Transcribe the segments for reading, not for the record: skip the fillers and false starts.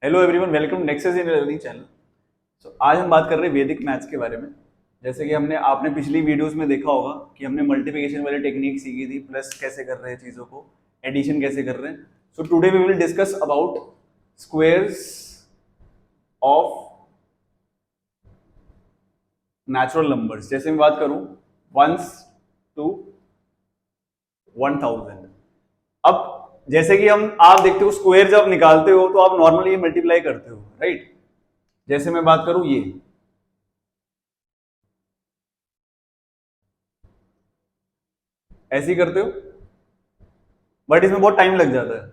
Hello everyone, welcome nexus in learning channel. आज हम बात कर रहे हैं वैदिक मैथ्स के बारे में। जैसे कि आपने पिछली वीडियोस में देखा होगा कि हमने मल्टीप्लिकेशन वाली टेक्निक सीखी थी, प्लस कैसे कर रहे हैं चीज़ों को, एडिशन कैसे कर रहे हैं। So today we will discuss about squares of natural numbers. जैसे मैं बात करूं 1 to 1000। अब जैसे कि आप देखते हो स्क्वायर जब निकालते हो तो आप नॉर्मली मल्टीप्लाई करते हो, राइट। जैसे मैं बात करूं ये ऐसे ही करते हो, बट इसमें बहुत टाइम लग जाता है।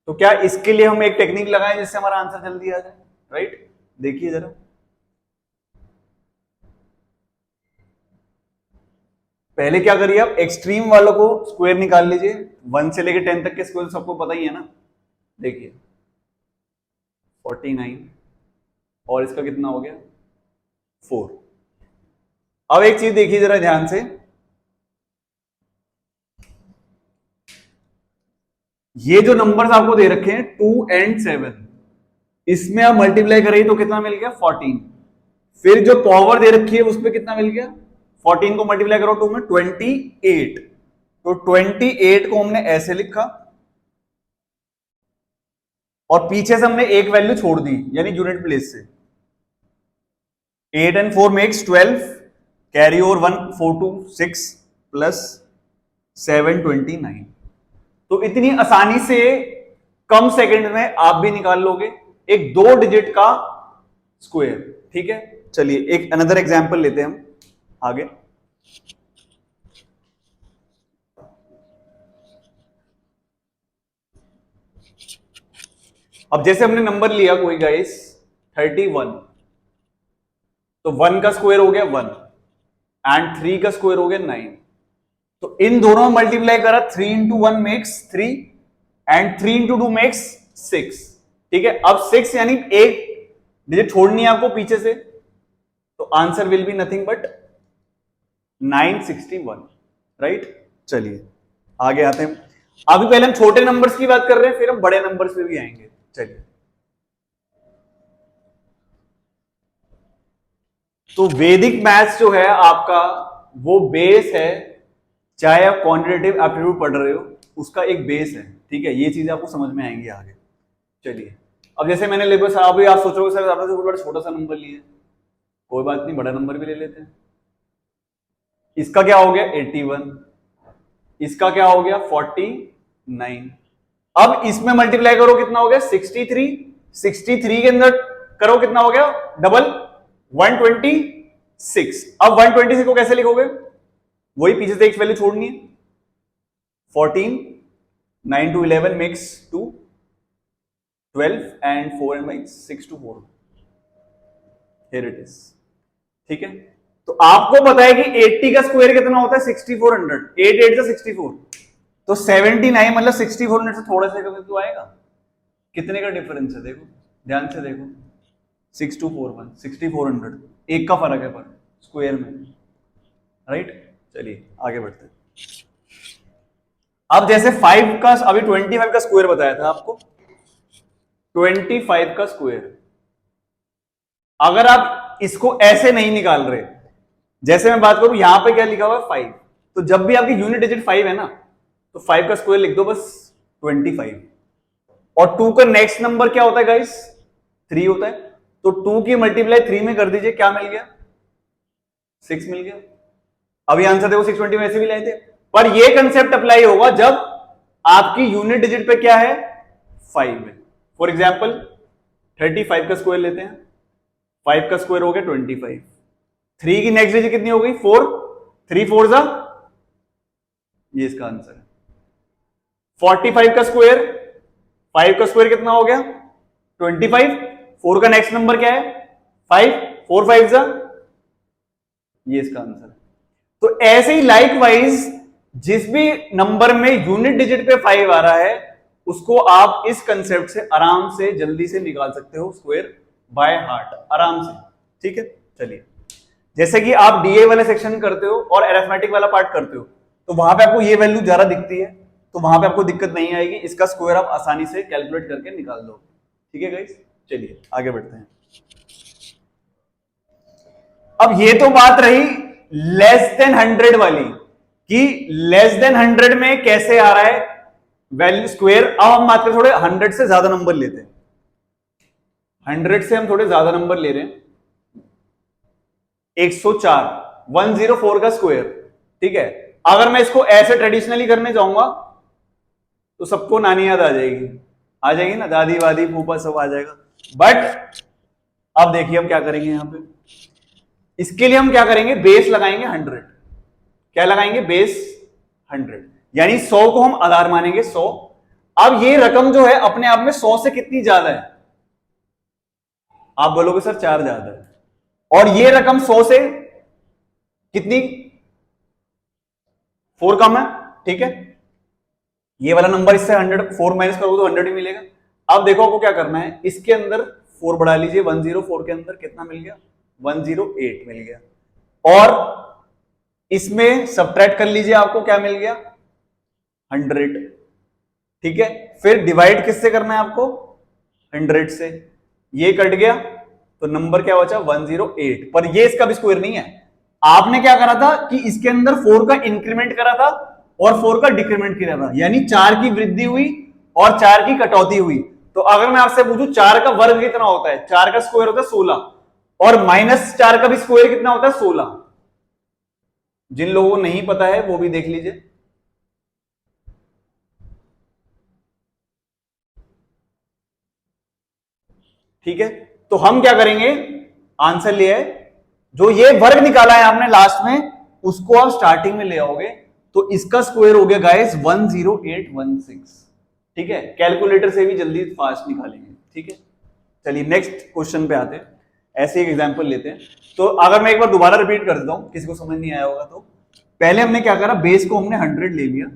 तो क्या इसके लिए हम एक टेक्निक लगाएं जिससे हमारा आंसर जल्दी आ जाए, राइट। देखिए जरा, पहले क्या करिए, आप एक्सट्रीम वालों को स्क्वायर निकाल लीजिए। 1 से लेकर 10 तक के स्क्वायर सबको पता ही है ना। देखिए 49 और इसका कितना हो गया 4। अब एक चीज देखिए जरा ध्यान से, ये जो नंबर्स आपको दे रखे हैं 2 and 7, इसमें आप मल्टीप्लाई करेंगे तो कितना मिल गया 14। फिर जो पावर दे रखी है उसमें कितना मिल गया, 14 को मल्टीप्लाई करो 2 में 28। तो 28 को हमने ऐसे लिखा और पीछे से हमने एक वैल्यू छोड़ दी यानी यूनिट प्लेस से। 8 and 4 makes 12, carry over 1 4 to 6 plus 7 29। तो इतनी आसानी से कम सेकंड में आप भी निकाल लोगे एक 2 डिजिट का स्क्वायर, ठीक है। चलिए एक अनदर एग्जांपल लेते हैं हम आगे। अब जैसे हमने नंबर लिया कोई गाइस 31, तो 1 का स्क्वायर हो गया 1 एंड 3 का स्क्वायर हो गया 9। तो इन दोनों में मल्टीप्लाई करा, 3 into 1 makes 3 and 3 into 2 makes 6, ठीक है। अब 6 यानी एक डिजिट छोड़नी है आपको पीछे से, तो answer will be nothing but 961, right. चलिए आगे आते हैं। अभी पहले हम छोटे नंबर्स की बात कर रहे हैं, फिर हम बड़े नंबर्स पे भी आएंगे। चलिए, तो वैदिक मैथ्स जो है आपका वो बेस है, चाहे आप क्वांटिटेटिव एप्टीट्यूड पढ़ रहे हो उसका एक बेस है, ठीक है। ये चीजें आपको समझ में आएंगी आगे। चलिए, अब जैसे मैंने ले बस अभी आप सोचोगे सर आपने तो बड़ा छोटा सा नंबर लिया, कोई बात नहीं, बड़ा नंबर भी ले लेते हैं। इसका क्या हो गया 81, इसका क्या हो गया 49। अब इसमें मल्टीप्लाई करो कितना हो गया 63, 63 के अंदर करो कितना हो गया डबल 126। अब 126 को कैसे लिखोगे, वही पीछे से एक वैल्यू छोड़नी है 14, 9 to 11 makes 2, 12 and 4 and 6 to 4। Here it is, ठीक है। तो आपको पता है कि 80 का स्क्वायर कितना होता है 6400, 8 8 से 64, तो 79 मतलब 6400 से थोड़ा सा कम तो आएगा। कितने का डिफरेंस है देखो, ध्यान से देखो, 6241 6400, एक का फर्क है पर स्क्वायर में, राइट। चलिए आगे बढ़ते हैं। अब जैसे 5 का, अभी 25 का स्क्वायर बताया था आपको, 25 का स्क्वायर अगर आप इसको ऐसे नहीं निकाल रहे, जैसे मैं बात करूं यहां पे क्या लिखा हुआ है 5, तो जब भी आपकी यूनिट डिजिट 5 है ना, तो 5 का स्क्वायर लिख दो बस 25। और 2 का नेक्स्ट नंबर क्या होता है गाइस 3 होता है, तो 2 की मल्टीप्लाई 3 में कर दीजिए, क्या मिल गया 6 मिल गया। अभी आंसर देखो 620 में ऐसे भी लाए थे, पर ये कंसेप्ट अप्लाई होगा जब आपकी यूनिट डिजिट पे क्या है 5 है। फॉर एग्जाम्पल 35 का स्क्वायर लेते हैं, 5 का स्क्वायर हो गया 25, 3 की नेक्स्ट डिजिट कितनी हो गई 4, 3 4 जा, ये इसका आंसर है। 45 का स्क्वायर, 5 का स्क्वायर कितना हो गया 25, 4 का नेक्स्ट नंबर क्या है 5, 4 5 जा, ये इसका आंसर है। तो ऐसे ही लाइकवाइज जिस भी नंबर में यूनिट डिजिट पे 5 आ रहा है उसको आप इस कंसेप्ट से आराम से जल्दी से निकाल सकते हो स्क्वायर बाय हार्ट, आराम से, ठीक है। चलिए, जैसे कि आप डीए वाले सेक्शन करते हो और अरिथमेटिक वाला पार्ट करते हो, तो वहां पे आपको ये वैल्यू ज्यादा दिखती है, तो वहां पे आपको दिक्कत नहीं आएगी, इसका स्क्वायर आप आसानी से कैलकुलेट करके निकाल दो। ठीक है गाइस, चलिए आगे बढ़ते हैं। अब ये तो बात रही लेस देन 100 वाली, कि लेस देन 100 में कैसे आ रहा है वैल्यू स्क्वायर। अब हम बात करें थोड़े 100 से ज्यादा नंबर लेते हैं, 100 से हम थोड़े ज्यादा नंबर ले रहे हैं। 104, 104 का स्क्वायर। ठीक है, अगर मैं इसको ऐसे ट्रेडिशनली करने जाऊंगा तो सबको नानी याद आ जाएगी ना, दादी वादी फूफा सब आ जाएगा। बट अब देखिए हम क्या करेंगे यहां पे, इसके लिए हम क्या करेंगे, बेस लगाएंगे 100। क्या लगाएंगे, बेस 100, यानी 100 को हम आधार मानेंगे 100। अब ये रकम जो है अपने आप में 100 से कितनी ज्यादा है, आप बोलोगे सर 4 ज्यादा है, और ये रकम 100 से कितनी 4 कम है। ठीक है, ये वाला नंबर इससे 100 4 माइनस करोगे तो 100 ही मिलेगा। अब देखो आपको क्या करना है, इसके अंदर 4 बढ़ा लीजिए, 104 के अंदर कितना मिल गया, 108 मिल गया, और इसमें सब्ट्रैक्ट कर लीजिए, आपको क्या मिल गया, 100। ठीक है, फिर डिवाइड किससे करना है आपको, 100 से, ये कट गया तो नंबर क्या बचा, 108। पर ये इसका भी स्क्वायर नहीं है, आपने क्या करा था कि इसके अंदर 4 का इंक्रीमेंट करा था और 4 का डिक्रीमेंट किया था, यानी 4 की वृद्धि हुई और 4 की कटौती हुई। तो अगर मैं आपसे पूछूं 4 का वर्ग कितना होता है, 4 का स्क्वायर होता है 16, और -4 का भी स्क्वायर कितना होता है, 16। जिन लोगों को नहीं पता है वो भी देख लीजिए। ठीक है, तो हम क्या करेंगे, आंसर लिया है, जो ये वर्ग निकाला है आपने लास्ट में, उसको आप स्टार्टिंग में ले आओगे, तो इसका स्क्वायर हो गया गाइस 10816। ठीक है, कैलकुलेटर से भी जल्दी फास्ट निकालेंगे। ठीक है, चलिए नेक्स्ट क्वेश्चन पे आते हैं, ऐसे एक एग्जांपल लेते हैं। तो अगर मैं एक बार दोबारा रिपीट कर देता हूं, किसी को समझ नहीं आया होगा तो, पहले हमने क्या करा, बेस को हमने 100 ले लिया।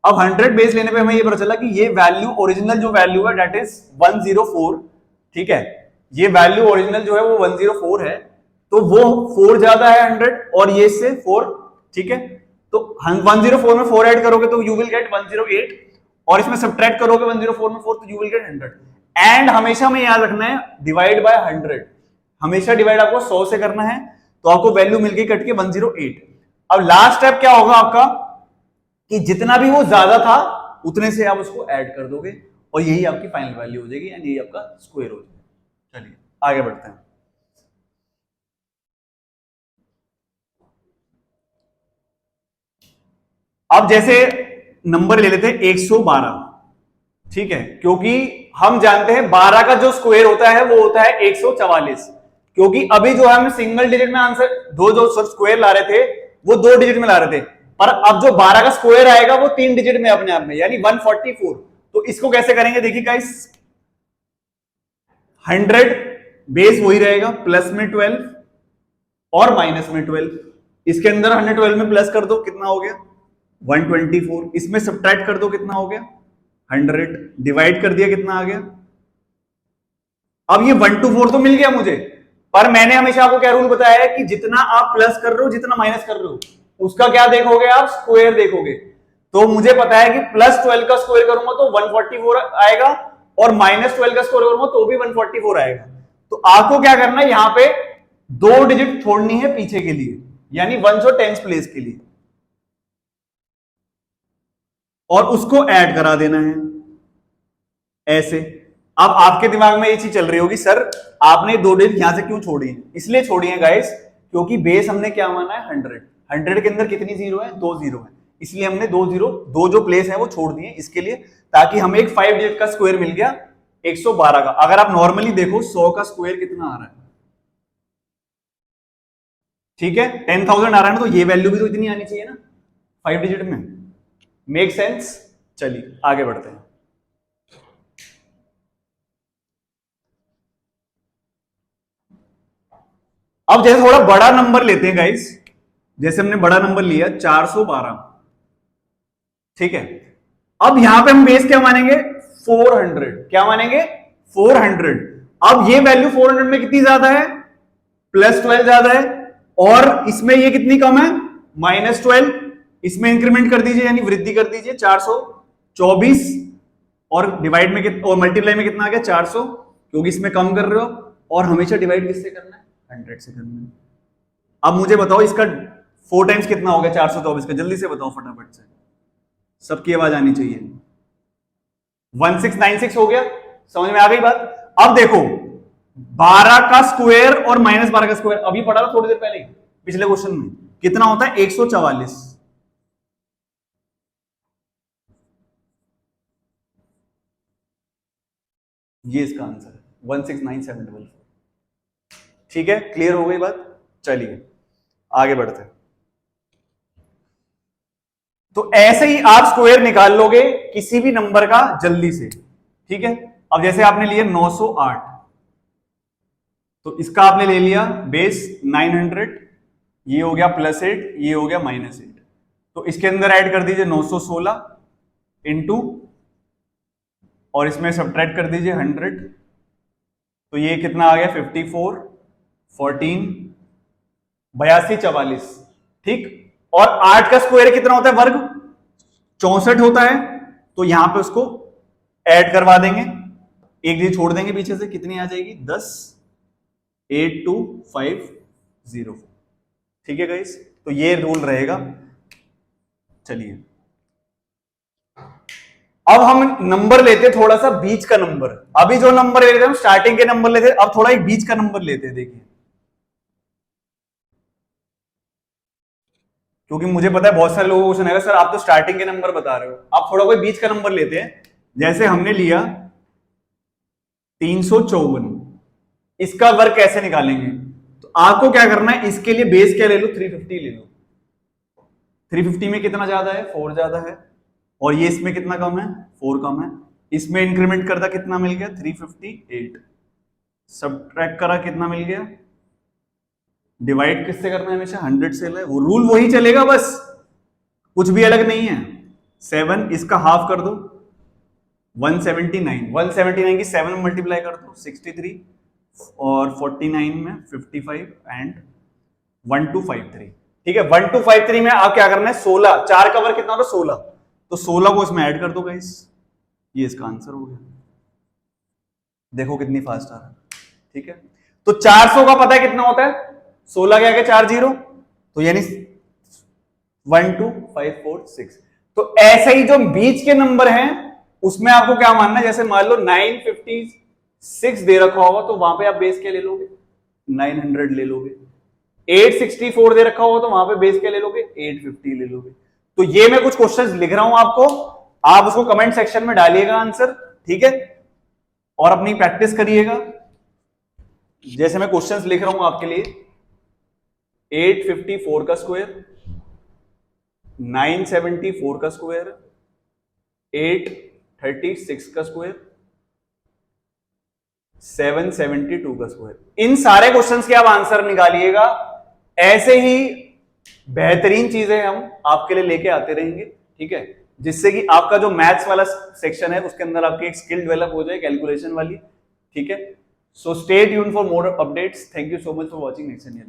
अब 100 बेस लेने पे हमें ये पता चला कि ये वैल्यू ओरिजिनल जो वैल्यू है दैट इज 104। ठीक है, ये वैल्यू ओरिजिनल जो है वो 104 है, तो वो 4 ज्यादा है 100 और ये से 4। ठीक है, तो 104 में 4 ऐड करोगे तो यू विल गेट 108, और इसमें सब्ट्रैक्ट करोगे 104 में 4 तो यू विल गेट 100। एंड हमेशा में याद रखना है डिवाइड बाय 100, हमेशा डिवाइड आपको 100 से करना है, तो आपको वैल्यू मिल गई कट के 108। अब लास्ट स्टेप क्या होगा आपका, कि जितना भी वो ज्यादा था उतने से आप उसको ऐड कर दोगे, और यही आपकी फाइनल वैल्यू हो जाएगी, यानी यही आपका स्क्वायर हो जाएगा। चलिए आगे बढ़ते हैं। अब जैसे नंबर ले लेते हैं 112। ठीक है, क्योंकि हम जानते हैं 12 का जो स्क्वायर होता है वो होता है 144, क्योंकि अभी जो हम सिंगल डिजिट में आंसर दो जो स्क्वायर ला रहे थे वो 2 डिजिट में ला रहे थे, पर अब जो 12 का स्क्वायर आएगा वो 3 डिजिट में अपने आप में, यानी 144। तो इसको कैसे करेंगे, देखिए गाइस, 100 बेस वही रहेगा, प्लस में 12 और माइनस में 12। इसके अंदर 112 में प्लस कर दो, कितना हो गया 124, इसमें सब्ट्रैक्ट कर दो, कितना हो गया 100, डिवाइड कर दिया, कितना आ गया। अब ये 124 तो मिल गया मुझे, पर मैंने हमेशा आपको क्या रूल बताया है कि जितना आप प्लस कर रहे हो जितना माइनस कर रहे हो उसका क्या देखोगे, आप स्क्वायर देखोगे। तो मुझे पता है कि +12 का स्क्वायर करूंगा तो 144 आएगा, और -12 का स्क्वायर करूंगा तो भी 144 आएगा। तो आपको क्या करना है, यहां पे 2 डिजिट छोड़नी है पीछे के लिए, यानी 1 और 10 प्लेस के लिए, और उसको ऐड करा देना है ऐसे। अब आपके दिमाग में ये चीज चल रही होगी, सर आपने 2 डिजिट यहां से क्यों छोड़ी, इसलिए छोड़ी है गाइस क्योंकि बेस हमने क्या माना है 100, 100 के अंदर कितनी जीरो है, 2 जीरो है, इसलिए हमने 2 जो प्लेस है वो छोड़ दिए इसके लिए, ताकि हमें एक 5 डिजिट का स्क्वायर मिल गया 112 का। अगर आप नॉर्मली देखो 100 का स्क्वायर कितना आ रहा है, ठीक है 10,000 आ रहा है ना, तो ये वैल्यू भी तो इतनी आनी चाहिए ना 5 डिजिट में। Make sense. चलिए आगे बढ़ते हैं। अब जैसे थोड़ा बड़ा नंबर लेते हैं गाइस, जैसे हमने बड़ा नंबर लिया 412। ठीक है, अब यहां पे हम बेस क्या मानेंगे 400, क्या मानेंगे 400। अब ये वैल्यू 400 में कितनी ज्यादा है, +12 ज्यादा है, और इसमें ये कितनी कम है -12। इसमें इंक्रीमेंट कर दीजिए यानी वृद्धि कर दीजिए 400, 24 और डिवाइड में और मल्टीप्लाई में कितना आ गया 400, क्योंकि इसमें कम कर रहे हो और हमेशा डिवाइड किससे करना है 100 से करना है। अब मुझे बताओ इसका 4 टाइम्स कितना हो गया 424 का, जल्दी से बताओ फटाफट से, सबकी आवाज आनी चाहिए। 1696 हो गया, समझ में आ गई बात। अब देखो 12 का स्क्वायर और -12 का स्क्वायर अभी पढ़ा था थोड़ी देर पहले पिछले क्वेश्चन में, कितना होता है 144। ये इसका आंसर है 169744। ठीक है, क्लियर हो गई बात। चलिए आगे बढ़ते हैं। तो ऐसे ही आप स्क्वायर निकाल लोगे किसी भी नंबर का जल्दी से, ठीक है। अब जैसे आपने लिया 908, तो इसका आपने ले लिया बेस 900, ये हो गया +8, ये हो गया -8, तो इसके अंदर ऐड कर दीजिए 916 इंटू, और इसमें सब्ट्रैक्ट कर दीजिए 100, तो ये कितना आ गया 54, 14, 82, 44, ठीक। और 8 का स्क्वायर कितना होता है वर्ग 64 होता है, तो यहां पे उसको ऐड करवा देंगे, एक चीज छोड़ देंगे पीछे से, कितनी आ जाएगी 10, 82504, ठीक है गाइस। तो ये रूल रहेगा। चलिए अब हम नंबर लेते थोड़ा सा बीच का नंबर, अभी जो नंबर ले रहे थे हम स्टार्टिंग के नंबर लेते, अब थोड़ा एक बीच का नंबर लेते, देखिए, क्योंकि मुझे पता है बहुत सारे लोगों को क्वेश्चन आएगा सर आप तो स्टार्टिंग के नंबर बता रहे हो, आप थोड़ा कोई बीच का नंबर लेते हैं। जैसे हमने लिया 354, इसका वर्ग कैसे निकालेंगे, तो आपको क्या करना है, इसके लिए बेस क्या ले लो 350 ले लो। 350 में कितना ज्यादा है 4 ज्यादा है, और ये इसमें कितना कम है 4 कम है, इसमें इंक्रीमेंट करता कितना मिल गया 358, सब्ट्रैक्ट करा कितना मिल गया, डिवाइड किससे करना है हमेशा 100 से, वो रूल वही चलेगा बस, कुछ भी अलग नहीं है। 7 इसका हाफ कर दो 179, 179 की 7 में मल्टीप्लाई कर दो 63, और 49 में 55 एंड 1253, ठीक है। 1253 में आप क्या करना है 16, 4 का वर्ग कितना होता है 16, तो 16 को इसमें ऐड कर दो गाइस, ये इसका आंसर हो गया। देखो कितनी फास्ट आ रहा है, ठीक है। तो 400 का पता है कितना होता है 16 क्या 40, तो यानी 12546। तो ऐसे ही जो बीच के नंबर हैं उसमें आपको क्या मानना है, जैसे मान लो 956 दे रखा होगा तो वहां पे आप बेस क्या ले लोगे 900 ले लोगे, 864 दे रखा होगा तो वहां पे बेस क्या ले लोगे 850 ले लोगे। तो ये मैं कुछ क्वेश्चंस लिख रहा हूं आपको, आप उसको कमेंट सेक्शन में डालिएगा आंसर, ठीक है, और अपनी प्रैक्टिस करिएगा। जैसे मैं क्वेश्चंस लिख रहा हूं आपके लिए, 854 का स्क्वायर, 974 का स्क्वायर, 836 का स्क्वायर, 772 का स्क्वायर, इन सारे क्वेश्चंस के आप आंसर निकालिएगा। ऐसे ही बेहतरीन चीजें हम आपके लिए लेके आते रहेंगे, ठीक है, जिससे कि आपका जो मैथ्स वाला सेक्शन है उसके अंदर आपकी एक स्किल डेवलप हो जाए कैलकुलेशन वाली, ठीक है। So stay tuned for more updates. Thank you so much for watching next year.